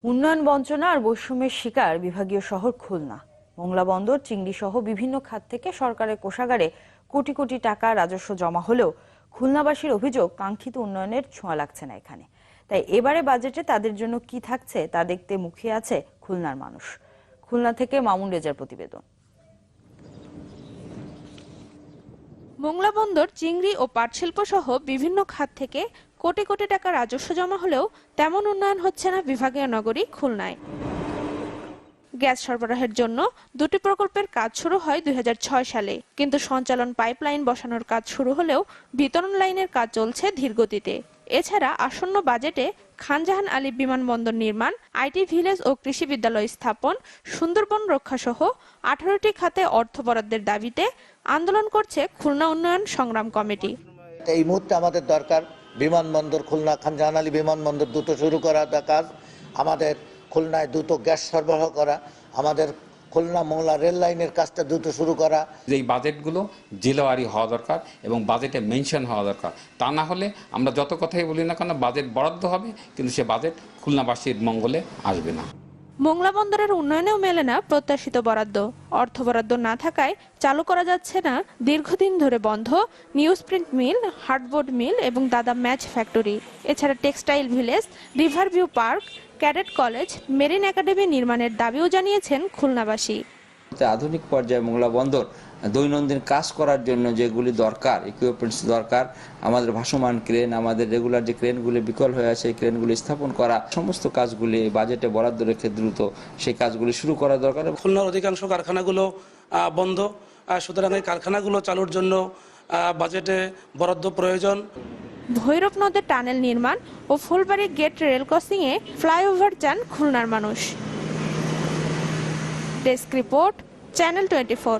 উন্নয়ন বঞ্চনা আর বৈষম্যের শিকার বিভাগীয় শহর খুলনা। মোংলা বন্দর, চিংড়ি সহ বিভিন্ন খাত থেকে সরকারের কোষাগারে কোটি কোটি টাকা রাজস্ব জমা হলেও খুলনাবাসীর অভিযোগ কাঙ্ক্ষিত উন্নয়নের ছোঁয়া লাগছে না এখানে। তাই এবারে বাজেটে তাদের জন্য কি থাকছে তা দেখতে মুখিয়ে আছে খুলনার মানুষ। খুলনা থেকে মামুন রেজার প্রতিবেদন। মোংলা বন্দর, চিংড়ি ও পাট শিল্প সহ বিভিন্ন খাত থেকে কোটি কোটি টাকা রাজস্ব জমা হলেও তেমন উন্নয়ন হচ্ছে না বিভাগীয় নগরী খুলনায়। গ্যাস সরবরাহের জন্য দুটি প্রকল্পের কাজ শুরু হয় 2006 সালে, কিন্তু সঞ্চালন পাইপলাইন বসানোর কাজ শুরু হলেও বিতরণ লাইনের কাজ চলছে ধীরগতিতে। এছাড়া আসন্ন বাজেটে খানজাহান আলী বিমানবন্দর নির্মাণ, আইটি ভিলেজ ও কৃষি বিদ্যালয় স্থাপন, সুন্দরবন রক্ষা সহ 18টি খাতে অর্থ বরাদ্দের দাবিতে আন্দোলন করছে খুলনা উন্নয়ন সংগ্রাম কমিটি। এই মুহূর্তে আমাদের দরকার বিমানবন্দর, খুলনা খানজাহান আলী বিমানবন্দর দ্রুত শুরু করা কাজ, আমাদের খুলনায় দ্রুত গ্যাস সরবরাহ করা, আমাদের খুলনা মোংলা রেল লাইনের কাজটা দ্রুত শুরু করা। এই বাজেটগুলো জেলাওয়ারি হওয়া দরকার এবং বাজেটে মেনশন হওয়া দরকার। তা না হলে আমরা যত কথাই বলি না কেন, বাজেট বরাদ্দ হবে কিন্তু সে বাজেট খুলনাবাসীর মঙ্গলে আসবে না। মোংলা বন্দরের উন্নয়নেও মেলে না প্রত্যাশিত বরাদ্দ। অর্থ বরাদ্দ না থাকায় চালু করা যাচ্ছে না দীর্ঘদিন ধরে বন্ধ নিউজ প্রিন্ট মিল, হার্ডবোর্ড মিল এবং দাদা ম্যাচ ফ্যাক্টরি। এছাড়া textile village, river view park, cadet college, marine academy নির্মাণের দাবিও জানিয়েছেন খুলনাবাসী। আধুনিক পর্যায়ে মোংলা বন্দর দৈনন্দিন কাজ করার জন্য যেগুলি দরকার, ইকুইপমেন্টস দরকার, আমাদের ভাসমান ক্রেন, আমাদের রেগুলার যে ক্রেনগুলি বিকল হয়ে আছে এই ক্রেনগুলি স্থাপন করা, সমস্ত কাজগুলি বাজেটে বরাদ্দ রেখে দ্রুত সেই কাজগুলি শুরু করা দরকার। খুলনার অধিকাংশ কারখানাগুলো বন্ধ, সুতরাং এই কারখানাগুলো চালুর জন্য বাজেটে বরাদ্দ প্রয়োজন। ভৈরব নদের টানেল নির্মাণ ও ফুলবাড়ি গেট রেল ক্রসিংয়ে ফ্লাইওভার চান খুলনার মানুষ। Desk report, channel 24।